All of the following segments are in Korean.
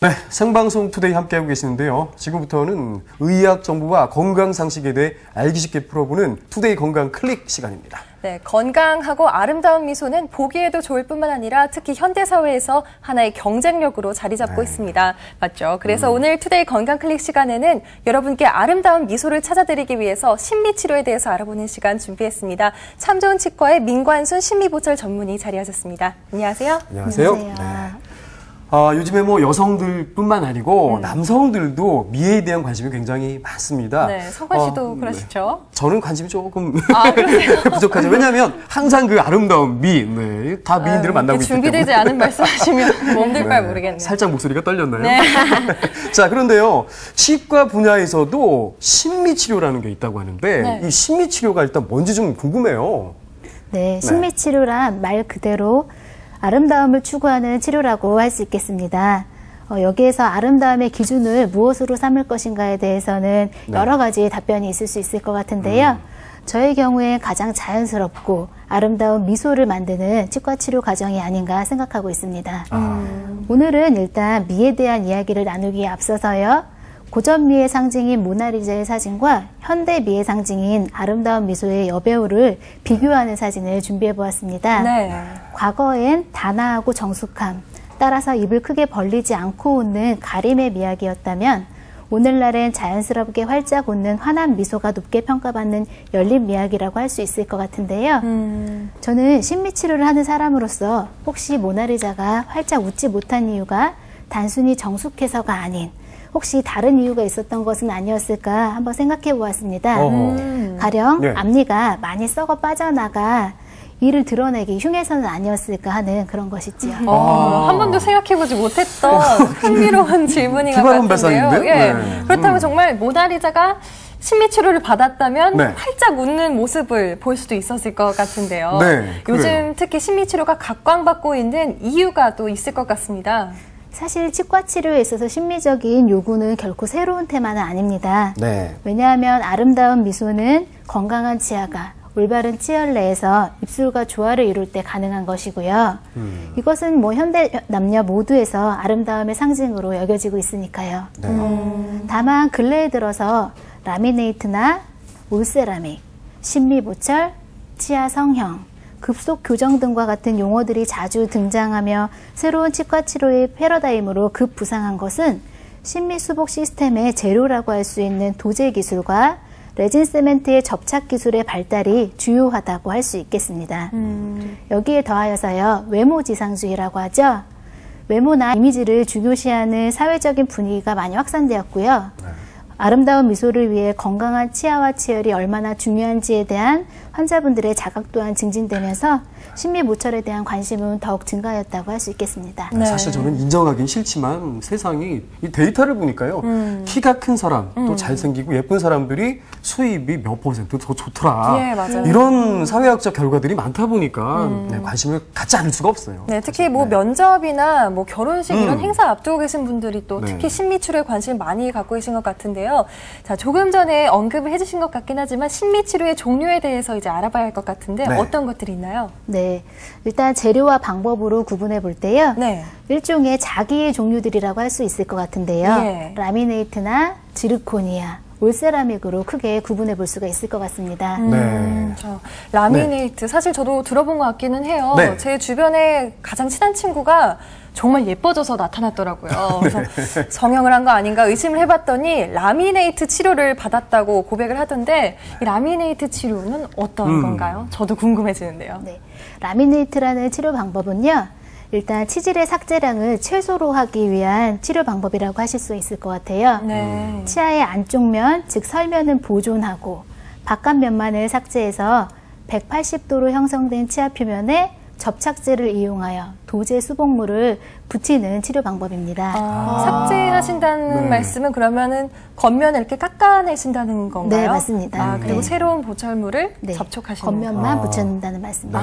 네, 생방송 투데이 함께하고 계시는데요. 지금부터는 의학 정보와 건강 상식에 대해 알기 쉽게 풀어보는 투데이 건강 클릭 시간입니다. 네, 건강하고 아름다운 미소는 보기에도 좋을 뿐만 아니라 특히 현대사회에서 하나의 경쟁력으로 자리 잡고 있습니다. 맞죠? 그래서 오늘 투데이 건강 클릭 시간에는 여러분께 아름다운 미소를 찾아드리기 위해서 신미치료에 대해서 알아보는 시간 준비했습니다. 참 좋은 치과의 민관순 신미보철 전문의 자리하셨습니다. 안녕하세요. 안녕하세요. 네. 요즘에 뭐 여성들뿐만 아니고 남성들도 미에 대한 관심이 굉장히 많습니다. 네, 성관 씨도 그러시죠? 네. 저는 관심이 조금 그러세요? 부족하죠. 왜냐하면 항상 그 아름다운 미, 네, 다 미인들을 만나고 있기 때문에. 준비되지 않은 말씀하시면 몸둘까요 모르겠네요. 살짝 목소리가 떨렸나요? 네. 자, 그런데요. 치과 분야에서도 신미치료라는 게 있다고 하는데 네. 이 신미치료가 일단 뭔지 좀 궁금해요. 네, 신미치료란 말 그대로 아름다움을 추구하는 치료라고 할 수 있겠습니다. 여기에서 아름다움의 기준을 무엇으로 삼을 것인가에 대해서는 여러 가지 답변이 있을 수 있을 것 같은데요. 저의 경우에 가장 자연스럽고 아름다운 미소를 만드는 치과 치료 과정이 아닌가 생각하고 있습니다. 오늘은 일단 미에 대한 이야기를 나누기에 앞서서요. 고전 미의 상징인 모나리자의 사진과 현대 미의 상징인 아름다운 미소의 여배우를 비교하는 사진을 준비해 보았습니다. 네. 과거엔 단아하고 정숙함, 따라서 입을 크게 벌리지 않고 웃는 가림의 미학이었다면 오늘날엔 자연스럽게 활짝 웃는 환한 미소가 높게 평가받는 열린 미학이라고 할 수 있을 것 같은데요. 저는 신미치료를 하는 사람으로서 혹시 모나리자가 활짝 웃지 못한 이유가 단순히 정숙해서가 아닌 혹시 다른 이유가 있었던 것은 아니었을까 한번 생각해 보았습니다. 가령 앞니가 많이 썩어 빠져나가 이를 드러내기 흉해서는 아니었을까 하는 그런 것이지요. 한 번도 생각해보지 못했던 흥미로운 질문인 것 같은데요. 예. 네. 그렇다면 정말 모나리자가 신미치료를 받았다면 활짝 웃는 모습을 볼 수도 있었을 것 같은데요. 네, 요즘 특히 신미치료가 각광받고 있는 이유가 또 있을 것 같습니다. 사실 치과 치료에 있어서 심미적인 요구는 결코 새로운 테마는 아닙니다. 네. 왜냐하면 아름다운 미소는 건강한 치아가 올바른 치열 내에서 입술과 조화를 이룰 때 가능한 것이고요. 이것은 뭐 현대 남녀 모두에서 아름다움의 상징으로 여겨지고 있으니까요. 다만 근래에 들어서 라미네이트나 올세라믹, 신미보철, 치아 성형, 급속 교정 등과 같은 용어들이 자주 등장하며 새로운 치과 치료의 패러다임으로 급부상한 것은 신미수복 시스템의 재료라고 할 수 있는 도제 기술과 레진 세멘트의 접착 기술의 발달이 주요하다고 할 수 있겠습니다. 여기에 더하여서요, 외모지상주의라고 하죠. 외모나 이미지를 중요시하는 사회적인 분위기가 많이 확산되었고요. 아름다운 미소를 위해 건강한 치아와 치열이 얼마나 중요한지에 대한 환자분들의 자각 또한 증진되면서 신미보철에 대한 관심은 더욱 증가하였다고 할 수 있겠습니다. 네. 사실 저는 인정하긴 싫지만 세상이 이 데이터를 보니까요. 키가 큰 사람, 또 잘생기고 예쁜 사람들이 수입이 몇 퍼센트 더 좋더라. 예, 맞아요. 이런 사회학적 결과들이 많다 보니까 관심을 갖지 않을 수가 없어요. 네, 특히 뭐 면접이나 뭐 결혼식 이런 행사 앞두고 계신 분들이 또 특히 신미치료에 관심을 많이 갖고 계신 것 같은데요. 자, 조금 전에 언급을 해주신 것 같긴 하지만 신미치료의 종류에 대해서 이제 알아봐야 할 것 같은데 어떤 것들이 있나요? 네, 일단 재료와 방법으로 구분해 볼 때요. 일종의 자기의 종류들이라고 할 수 있을 것 같은데요. 라미네이트나 지르코니아, 올세라믹으로 크게 구분해 볼 수가 있을 것 같습니다. 라미네이트, 사실 저도 들어본 것 같기는 해요. 제 주변에 가장 친한 친구가 정말 예뻐져서 나타났더라고요. 그래서 성형을 한 거 아닌가 의심을 해봤더니 라미네이트 치료를 받았다고 고백을 하던데 이 라미네이트 치료는 어떤 건가요? 저도 궁금해지는데요. 네, 라미네이트라는 치료 방법은요. 일단 치질의 삭제량을 최소로 하기 위한 치료 방법이라고 하실 수 있을 것 같아요. 치아의 안쪽 면, 즉 설면은 보존하고 바깥면만을 삭제해서 180도로 형성된 치아 표면에 접착제를 이용하여 도제 수복물을 붙이는 치료 방법입니다. 삭제하신다는 말씀은 그러면은 겉면을 이렇게 깎아내신다는 건가요? 네, 맞습니다. 그리고 새로운 보철물을 접촉하시는 겉면만 붙여준다는 말씀이죠.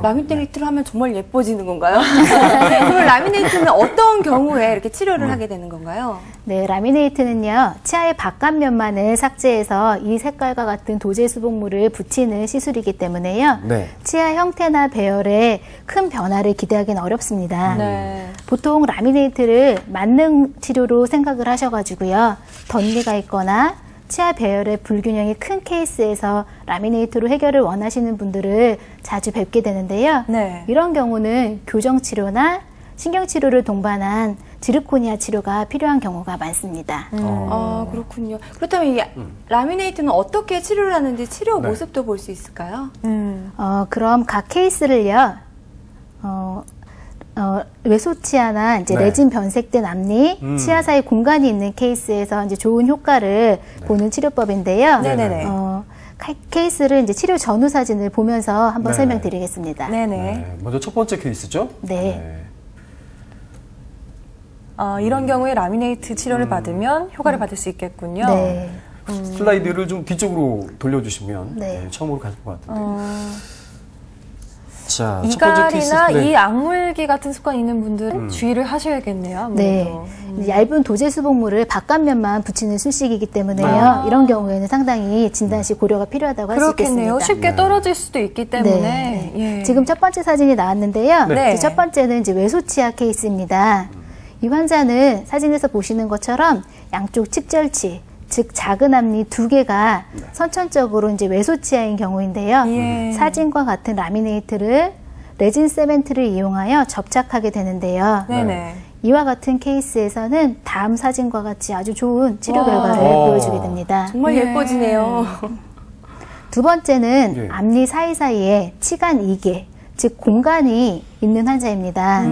라미네이트를 하면 정말 예뻐지는 건가요? 그럼 라미네이트는 어떤 경우에 이렇게 치료를 하게 되는 건가요? 네, 라미네이트는요, 치아의 바깥면만을 삭제해서 이 색깔과 같은 도제 수복물을 붙이는 시술이기 때문에요. 치아 형태나 배열에 큰 변화 변화를 기대하기는 어렵습니다. 네. 보통 라미네이트를 만능 치료로 생각을 하셔가지고요. 덧니가 있거나 치아 배열의 불균형이 큰 케이스에서 라미네이트로 해결을 원하시는 분들을 자주 뵙게 되는데요. 네. 이런 경우는 교정치료나 신경치료를 동반한 지르코니아 치료가 필요한 경우가 많습니다. 아, 그렇군요. 그렇다면 이 라미네이트는 어떻게 치료를 하는지 치료 모습도 볼 수 있을까요? 그럼 각 케이스를요, 외소치아나 이제 네. 레진 변색된 앞니, 치아 사이 공간이 있는 케이스에서 이제 좋은 효과를 보는 치료법인데요. 네네네. 케이스를 이제 치료 전후 사진을 보면서 한번 네. 설명드리겠습니다. 네네. 네. 먼저 첫 번째 케이스죠? 네. 이런 경우에 라미네이트 치료를 받으면 효과를 받을 수 있겠군요. 네. 슬라이드를 좀 뒤쪽으로 돌려주시면 네. 처음으로 가실 것 같은데. 자, 첫 번째 케이스. 이갈이나 네. 이 악물기 같은 습관이 있는 분들은 주의를 하셔야겠네요. 아무래도. 네. 얇은 도제 수복물을 바깥면만 붙이는 술식이기 때문에요. 아. 이런 경우에는 상당히 진단 시 고려가 필요하다고 할 수 그렇겠네요. 있겠습니다. 쉽게 떨어질 수도 있기 때문에. 예. 지금 첫 번째 사진이 나왔는데요. 네. 이제 첫 번째는 이제 외소치아 케이스입니다. 이 환자는 사진에서 보시는 것처럼 양쪽 측절치, 즉 작은 앞니 2개가 선천적으로 이제 외소치아인 경우인데요. 예. 사진과 같은 라미네이트를 레진 세멘트를 이용하여 접착하게 되는데요. 네네. 이와 같은 케이스에서는 다음 사진과 같이 아주 좋은 치료 결과를 보여주게 됩니다. 정말 예. 예뻐지네요. 두 번째는 예. 앞니 사이사이에 치간 2개, 즉 공간이 있는 환자입니다.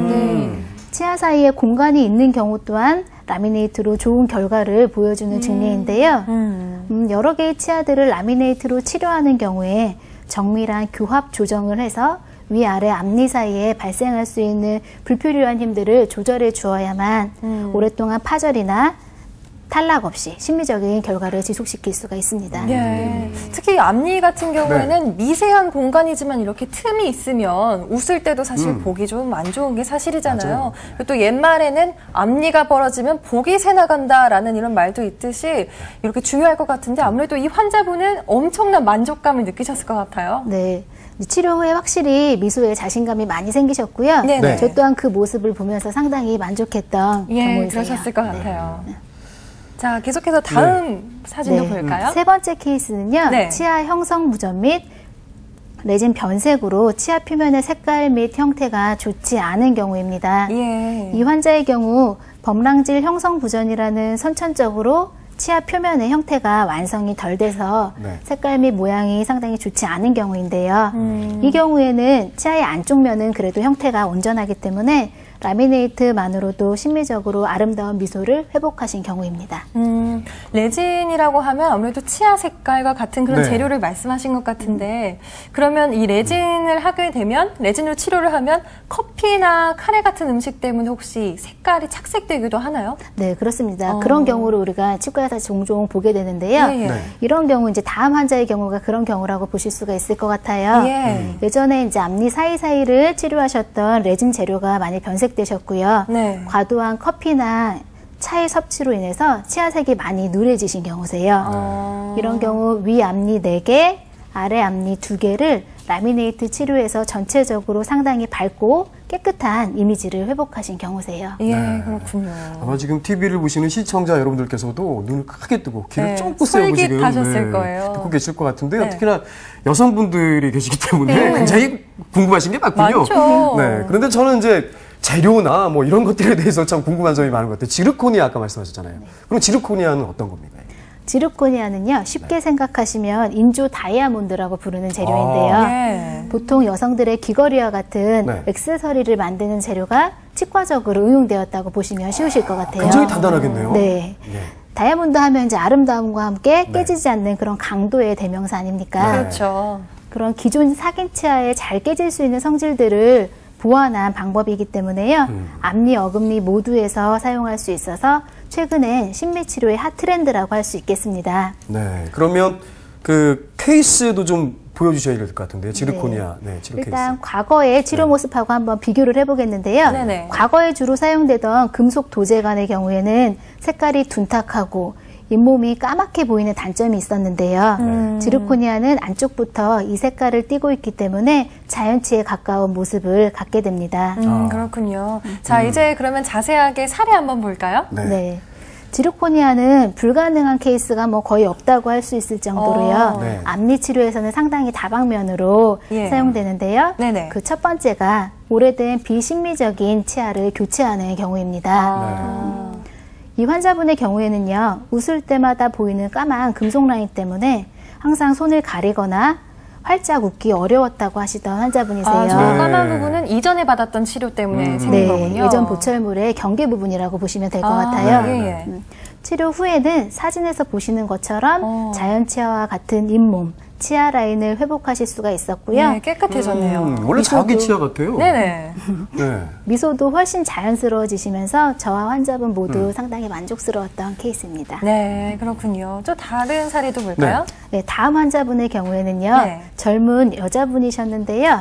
치아 사이에 공간이 있는 경우 또한 라미네이트로 좋은 결과를 보여주는 증례인데요. 여러 개의 치아들을 라미네이트로 치료하는 경우에 정밀한 교합 조정을 해서 위아래 앞니 사이에 발생할 수 있는 불필요한 힘들을 조절해 주어야만 오랫동안 파절이나 탈락 없이 심리적인 결과를 지속시킬 수가 있습니다. 예. 특히 앞니 같은 경우에는 미세한 공간이지만 이렇게 틈이 있으면 웃을 때도 사실 보기 좀 안 좋은 게 사실이잖아요. 맞아요. 그리고 또 옛말에는 앞니가 벌어지면 복이 새 나간다라는 이런 말도 있듯이 이렇게 중요할 것 같은데 아무래도 이 환자분은 엄청난 만족감을 느끼셨을 것 같아요. 네. 치료 후에 확실히 미소에 자신감이 많이 생기셨고요. 네네. 저 또한 그 모습을 보면서 상당히 만족했던 예, 경우이세요. 그러셨을 것 같아요. 자, 계속해서 다음 사진도 볼까요? 세 번째 케이스는요. 네. 치아 형성 무전 및 레진 변색으로 치아 표면의 색깔 및 형태가 좋지 않은 경우입니다. 예. 이 환자의 경우 범랑질 형성 부전이라는 선천적으로 치아 표면의 형태가 완성이 덜 돼서 네. 색깔 및 모양이 상당히 좋지 않은 경우인데요. 이 경우에는 치아의 안쪽 면은 그래도 형태가 온전하기 때문에 라미네이트만으로도 심미적으로 아름다운 미소를 회복하신 경우입니다. 레진이라고 하면 아무래도 치아 색깔과 같은 그런 네. 재료를 말씀하신 것 같은데 그러면 이 레진을 하게 되면 레진으로 치료를 하면 커피나 카레 같은 음식 때문에 혹시 색깔이 착색되기도 하나요? 네, 그렇습니다. 그런 경우를 우리가 치과에서 종종 보게 되는데요. 예, 예. 네. 이런 경우 이제 다음 환자의 경우가 그런 경우라고 보실 수가 있을 것 같아요. 예. 예전에 이제 앞니 사이사이를 치료하셨던 레진 재료가 많이 변색되셨고요. 네. 과도한 커피나 차의 섭취로 인해서 치아색이 많이 누래지신 경우세요. 이런 경우 위 앞니 4개, 아래 앞니 2개를 라미네이트 치료에서 전체적으로 상당히 밝고 깨끗한 이미지를 회복하신 경우세요. 예, 그렇군요. 아마 지금 TV를 보시는 시청자 여러분들께서도 눈을 크게 뜨고 귀를 네, 쫑긋 세우고 지금 솔깃하셨을 거예요. 듣고 계실 것 같은데요. 네. 특히나 여성분들이 계시기 때문에 네. 굉장히 궁금하신 게 많군요. 많죠. 네. 그런데 저는 이제 재료나 뭐 이런 것들에 대해서 참 궁금한 점이 많은 것 같아요. 지르코니아 아까 말씀하셨잖아요. 그럼 지르코니아는 어떤 겁니까? 지르코니아는요, 쉽게 생각하시면 인조 다이아몬드라고 부르는 재료인데요. 예. 보통 여성들의 귀걸이와 같은 네. 액세서리를 만드는 재료가 치과적으로 응용되었다고 보시면 쉬우실 것 같아요. 굉장히 단단하겠네요. 네. 네. 다이아몬드 하면 이제 아름다움과 함께 깨지지 않는 그런 강도의 대명사 아닙니까? 네. 그렇죠. 그런 기존 사긴 치아에 잘 깨질 수 있는 성질들을 보완한 방법이기 때문에요. 앞니, 어금니 모두에서 사용할 수 있어서 최근엔 신미치료의 핫 트렌드라고 할 수 있겠습니다. 네. 그러면 그 케이스도 좀 보여주셔야 될 것 같은데요. 지르코니아. 네, 치료 일단 케이스. 과거의 치료 모습하고 한번 비교를 해보겠는데요. 네네. 과거에 주로 사용되던 금속 도제관의 경우에는 색깔이 둔탁하고 잇몸이 까맣게 보이는 단점이 있었는데요. 지르코니아는 안쪽부터 이 색깔을 띠고 있기 때문에 자연치에 가까운 모습을 갖게 됩니다. 그렇군요. 자, 이제 그러면 자세하게 사례 한번 볼까요? 네. 지르코니아는 불가능한 케이스가 뭐 거의 없다고 할 수 있을 정도로요. 네. 앞니 치료에서는 상당히 다방면으로 예. 사용되는데요. 네네. 그 첫 번째가 오래된 비심미적인 치아를 교체하는 경우입니다. 이 환자분의 경우에는요, 웃을 때마다 보이는 까만 금속 라인 때문에 항상 손을 가리거나 활짝 웃기 어려웠다고 하시던 환자분이세요. 저 까만 부분은 이전에 받았던 치료 때문에 생긴 거군요. 예전 보철물의 경계 부분이라고 보시면 될 것 같아요. 예. 치료 후에는 사진에서 보시는 것처럼 자연 치아와 같은 잇몸, 치아 라인을 회복하실 수가 있었고요. 네, 깨끗해졌네요. 원래 자기 치아 같아요. 네네. 네. 미소도 훨씬 자연스러워지시면서 저와 환자분 모두 상당히 만족스러웠던 케이스입니다. 네, 그렇군요. 또 다른 사례도 볼까요? 네, 다음 환자분의 경우에는요. 네. 젊은 여자분이셨는데요.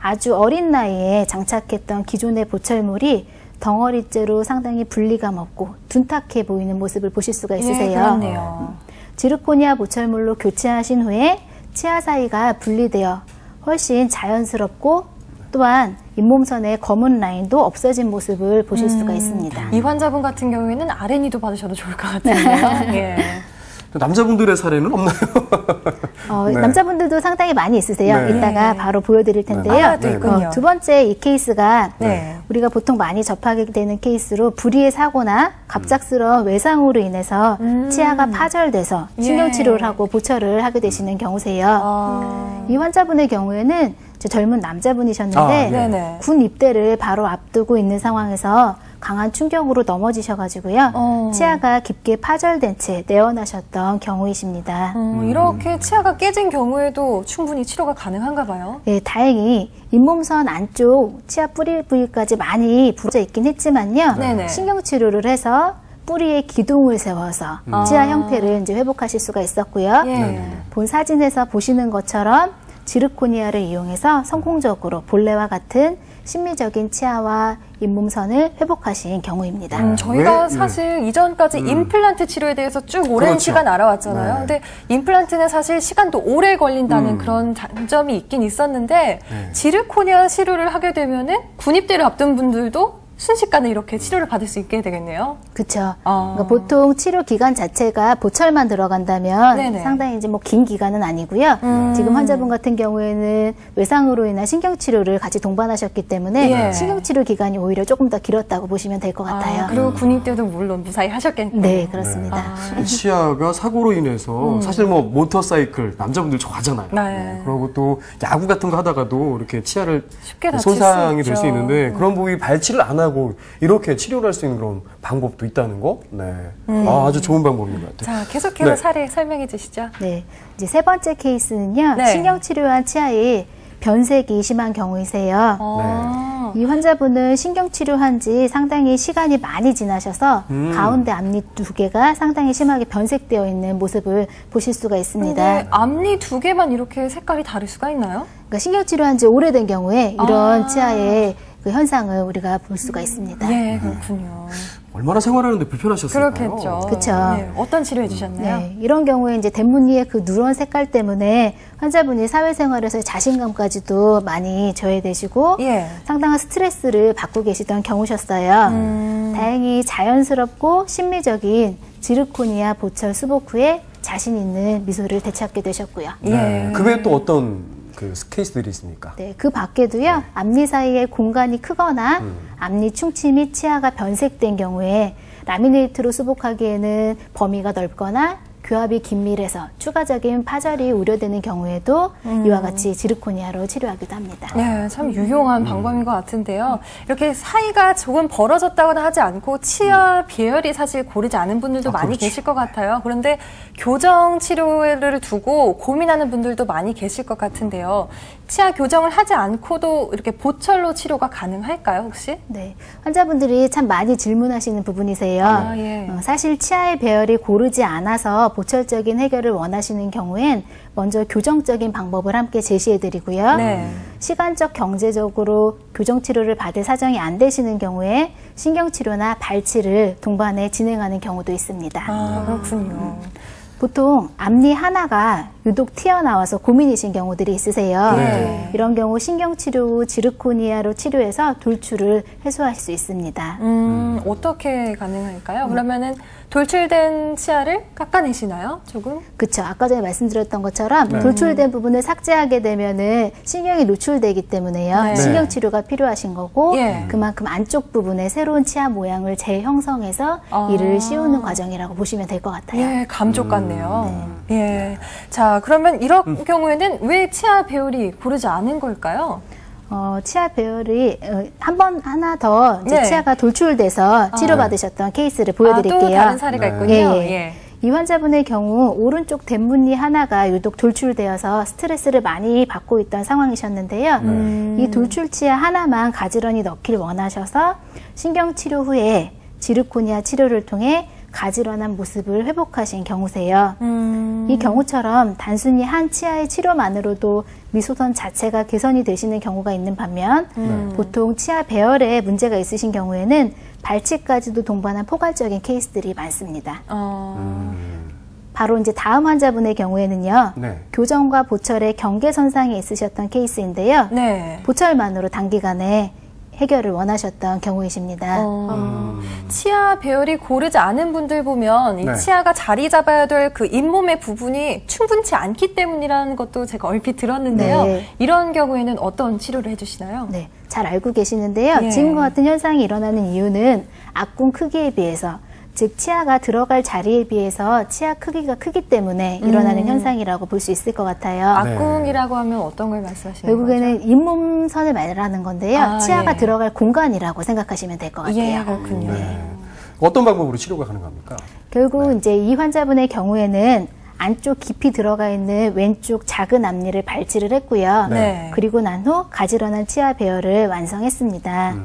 아주 어린 나이에 장착했던 기존의 보철물이 덩어리째로 상당히 분리감 없고 둔탁해 보이는 모습을 보실 수가 있으세요. 그렇네요. 지르코니아 보철물로 교체하신 후에 치아 사이가 분리되어 훨씬 자연스럽고 또한 잇몸선의 검은 라인도 없어진 모습을 보실 수가 있습니다. 이 환자분 같은 경우에는 아레니도 받으셔도 좋을 것 같은데요. 예. 남자분들의 사례는 없나요? 네. 남자분들도 상당히 많이 있으세요. 네. 이따가 바로 보여드릴 텐데요. 또 있군요. 두 번째 이 케이스가 네. 우리가 보통 많이 접하게 되는 케이스로 불의의 사고나 갑작스러운 외상으로 인해서 치아가 파절돼서 신경치료를 하고 보철을 하게 되시는 경우세요. 이 환자분의 경우에는 젊은 남자분이셨는데 네네. 군 입대를 바로 앞두고 있는 상황에서 강한 충격으로 넘어지셔가지고요. 치아가 깊게 파절된 채 내원하셨던 경우이십니다. 이렇게 치아가 깨진 경우에도 충분히 치료가 가능한가 봐요. 네, 다행히 잇몸선 안쪽 치아 뿌리 부위까지 많이 부러져 있긴 했지만요. 네네. 신경치료를 해서 뿌리에 기둥을 세워서 치아 형태를 이제 회복하실 수가 있었고요. 예. 본 사진에서 보시는 것처럼 지르코니아를 이용해서 성공적으로 본래와 같은 심미적인 치아와 잇몸선을 회복하신 경우입니다. 저희가 왜? 사실 이전까지 임플란트 치료에 대해서 쭉 오랜 그렇죠. 시간 알아왔잖아요. 네. 근데 임플란트는 사실 시간도 오래 걸린다는 그런 단점이 있긴 있었는데 지르코니아 치료를 하게 되면은 군입대를 앞둔 분들도 순식간에 이렇게 치료를 받을 수 있게 되겠네요. 그렇죠. 그러니까 보통 치료 기간 자체가 보철만 들어간다면 네네. 상당히 이제 뭐 긴 기간은 아니고요. 지금 환자분 같은 경우에는 외상으로 인한 신경치료를 같이 동반하셨기 때문에 예. 신경치료 기간이 오히려 조금 더 길었다고 보시면 될 것 같아요. 그리고 군입대도 물론 무사히 하셨겠네요. 네, 그렇습니다. 치아가 사고로 인해서 사실 뭐 모터사이클 남자분들 좋아하잖아요. 네. 그리고 또 야구 같은 거 하다가도 이렇게 치아를 쉽게 다칠 손상이 수 될 수 있죠. 있는데 그런 부위 발치를 안 하고 이렇게 치료를 할 수 있는 그런 방법도 있다는 거. 네. 아주 좋은 방법인 것 같아요. 자, 계속해서 네. 사례 설명해 주시죠. 네, 이제 세 번째 케이스는요. 네. 신경치료한 치아에 변색이 심한 경우이세요. 이 환자분은 신경치료한 지 상당히 시간이 많이 지나셔서 가운데 앞니 두 개가 상당히 심하게 변색되어 있는 모습을 보실 수가 있습니다. 근데 앞니 두 개만 이렇게 색깔이 다를 수가 있나요? 그러니까 신경치료한 지 오래된 경우에 이런 치아의 그 현상을 우리가 볼 수가 있습니다. 예, 그렇군요. 얼마나 생활하는데 불편하셨을까요? 그렇겠죠. 그쵸. 네, 어떤 치료 해주셨나요? 네, 이런 경우에 이제 댄무늬의 그 누런 색깔 때문에 환자분이 사회생활에서의 자신감까지도 많이 저해되시고 예. 상당한 스트레스를 받고 계시던 경우셨어요. 다행히 자연스럽고 심미적인 지르코니아 보철 수복 후에 자신 있는 미소를 되찾게 되셨고요. 예. 그 외에 또 어떤 그 케이스들이 있습니까? 네, 그 밖에도요, 앞니 사이에 공간이 크거나 앞니 충치 및 치아가 변색된 경우에 라미네이트로 수복하기에는 범위가 넓거나 교합이 긴밀해서 추가적인 파절이 우려되는 경우에도 이와 같이 지르코니아로 치료하기도 합니다. 네, 참 유용한 방법인 것 같은데요. 이렇게 사이가 조금 벌어졌다거나 하지 않고 치아 배열이 사실 고르지 않은 분들도 많이 그렇죠. 계실 것 같아요. 그런데 교정 치료를 두고 고민하는 분들도 많이 계실 것 같은데요. 치아 교정을 하지 않고도 이렇게 보철로 치료가 가능할까요, 혹시? 네, 환자분들이 참 많이 질문하시는 부분이세요. 예. 사실 치아의 배열이 고르지 않아서 보철적인 해결을 원하시는 경우엔 먼저 교정적인 방법을 함께 제시해드리고요. 네. 시간적 경제적으로 교정치료를 받을 사정이 안 되시는 경우에 신경치료나 발치를 동반해 진행하는 경우도 있습니다. 아, 그렇군요. 보통 앞니 하나가 유독 튀어나와서 고민이신 경우들이 있으세요. 네. 이런 경우 신경치료 후 지르코니아로 치료해서 돌출을 해소할 수 있습니다. 어떻게 가능할까요? 그러면은 돌출된 치아를 깎아내시나요? 조금? 그렇죠. 아까 전에 말씀드렸던 것처럼 네. 돌출된 부분을 삭제하게 되면은 신경이 노출되기 때문에요. 네. 신경치료가 필요하신 거고 예. 그만큼 안쪽 부분에 새로운 치아 모양을 재형성해서 이를 씌우는 과정이라고 보시면 될 것 같아요. 예, 감쪽 같네요. 예. 자, 그러면 이런 경우에는 왜 치아 배열이 고르지 않은 걸까요? 치아 배열이 하나 더 이제 네. 치아가 돌출돼서 치료받으셨던 케이스를 보여드릴게요. 또 다른 사례가 네. 있군요. 예. 이 환자분의 경우 오른쪽 뒷문니 하나가 유독 돌출되어서 스트레스를 많이 받고 있던 상황이셨는데요. 이 돌출 치아 하나만 가지런히 넣기를 원하셔서 신경치료 후에 지르코니아 치료를 통해 가지런한 모습을 회복하신 경우세요. 이 경우처럼 단순히 한 치아의 치료만으로도 미소선 자체가 개선이 되시는 경우가 있는 반면 보통 치아 배열에 문제가 있으신 경우에는 발치까지도 동반한 포괄적인 케이스들이 많습니다. 바로 이제 다음 환자분의 경우에는요. 네. 교정과 보철의 경계선상에 있으셨던 케이스인데요. 네. 보철만으로 단기간에 해결을 원하셨던 경우이십니다. 치아 배열이 고르지 않은 분들 보면 이 네. 치아가 자리 잡아야 될 그 잇몸의 부분이 충분치 않기 때문이라는 것도 제가 얼핏 들었는데요. 네. 이런 경우에는 어떤 치료를 해주시나요? 네, 잘 알고 계시는데요. 예. 지금과 같은 현상이 일어나는 이유는 악궁 크기에 비해서, 즉 치아가 들어갈 자리에 비해서 치아 크기가 크기 때문에 일어나는 현상이라고 볼 수 있을 것 같아요. 악궁이라고 하면 어떤 걸 말씀하시는 결국에는 거죠? 잇몸선을 말하는 건데요. 아, 치아가 예. 들어갈 공간이라고 생각하시면 될 것 같아요. 예, 그렇군요. 어떤 방법으로 치료가 가능합니까? 결국 이제 이 환자분의 경우에는 안쪽 깊이 들어가 있는 왼쪽 작은 앞니를 발치를 했고요. 네. 그리고 난 후 가지런한 치아 배열을 완성했습니다.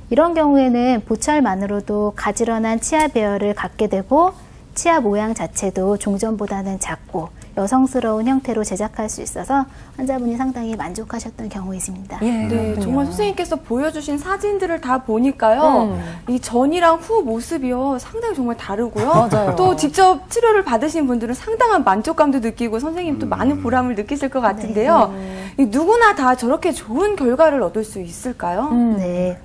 이런 경우에는 보철만으로도 가지런한 치아 배열을 갖게 되고 치아 모양 자체도 종전보다는 작고 여성스러운 형태로 제작할 수 있어서 환자분이 상당히 만족하셨던 경우이십니다. 예, 네, 그렇군요. 정말 선생님께서 보여주신 사진들을 다 보니까요. 이 전이랑 후 모습이요. 상당히 정말 다르고요. 맞아요. 또 직접 치료를 받으신 분들은 상당한 만족감도 느끼고 선생님도 많은 보람을 느끼실 것 같은데요. 이 누구나 다 저렇게 좋은 결과를 얻을 수 있을까요? 네.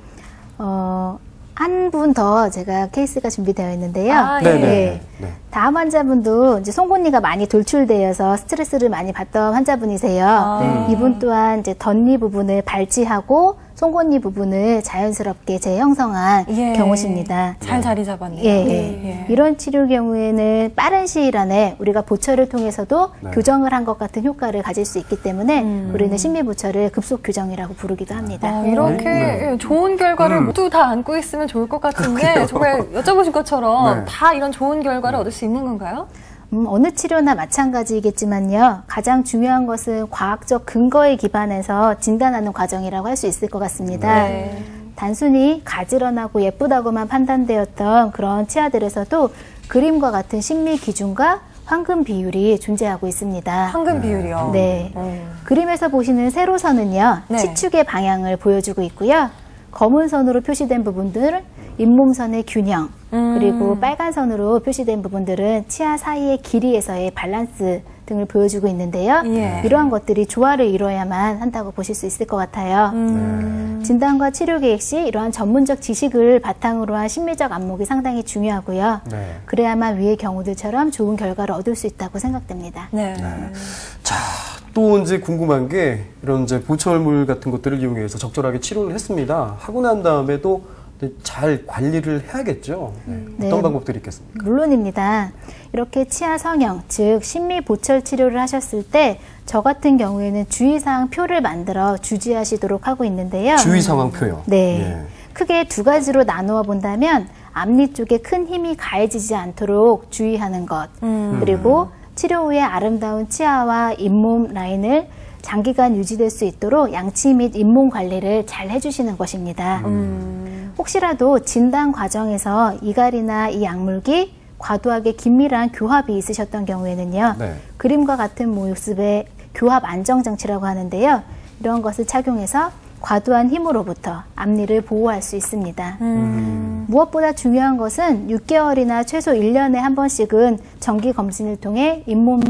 한 분 더 제가 케이스가 준비되어 있는데요. 아, 네, 예. 네. 네. 다음 환자분도 이제 송곳니가 많이 돌출되어서 스트레스를 많이 받던 환자분이세요. 이분 또한 이제 덧니 부분을 발치하고 송곳니 부분을 자연스럽게 재형성한 예. 경우십니다. 잘 자리 잡았네요. 예, 예. 이런 치료 경우에는 빠른 시일 안에 우리가 보철을 통해서도 네. 교정을 한 것 같은 효과를 가질 수 있기 때문에 우리는 신미보철을 급속 교정이라고 부르기도 합니다. 이렇게 네. 좋은 결과를 모두 다 안고 있으면 좋을 것 같은데 정말 여쭤보신 것처럼 네. 다 이런 좋은 결과를 얻을 수 있는 건가요? 어느 치료나 마찬가지이겠지만요. 가장 중요한 것은 과학적 근거에 기반해서 진단하는 과정이라고 할 수 있을 것 같습니다. 네. 단순히 가지런하고 예쁘다고만 판단되었던 그런 치아들에서도 그림과 같은 심리 기준과 황금 비율이 존재하고 있습니다. 황금 비율이요. 네. 그림에서 보시는 세로선은요. 네. 치축의 방향을 보여주고 있고요. 검은 선으로 표시된 부분들은 잇몸선의 균형, 그리고 빨간 선으로 표시된 부분들은 치아 사이의 길이에서의 밸런스 등을 보여주고 있는데요. 예. 이러한 것들이 조화를 이뤄야만 한다고 보실 수 있을 것 같아요. 진단과 치료 계획 시 이러한 전문적 지식을 바탕으로 한 심리적 안목이 상당히 중요하고요. 네. 그래야만 위의 경우들처럼 좋은 결과를 얻을 수 있다고 생각됩니다. 네. 자, 또 이제 궁금한 게 이런 이제 보철물 같은 것들을 이용해서 적절하게 치료를 했습니다. 하고 난 다음에도 잘 관리를 해야겠죠. 네. 어떤 방법들이 있겠습니까? 물론입니다. 이렇게 치아 성형, 즉 심미 보철 치료를 하셨을 때 저 같은 경우에는 주의사항 표를 만들어 주지하시도록 하고 있는데요. 주의 상황 표요. 네. 예. 크게 두 가지로 나누어 본다면 앞니 쪽에 큰 힘이 가해지지 않도록 주의하는 것, 그리고 치료 후에 아름다운 치아와 잇몸 라인을 장기간 유지될 수 있도록 양치 및 잇몸 관리를 잘 해주시는 것입니다. 혹시라도 진단 과정에서 이갈이나 이 약물기, 과도하게 긴밀한 교합이 있으셨던 경우에는요. 네. 그림과 같은 모습의 교합 안정장치라고 하는데요. 이런 것을 착용해서 과도한 힘으로부터 앞니를 보호할 수 있습니다. 무엇보다 중요한 것은 6개월이나 최소 1년에 한 번씩은 정기 검진을 통해 잇몸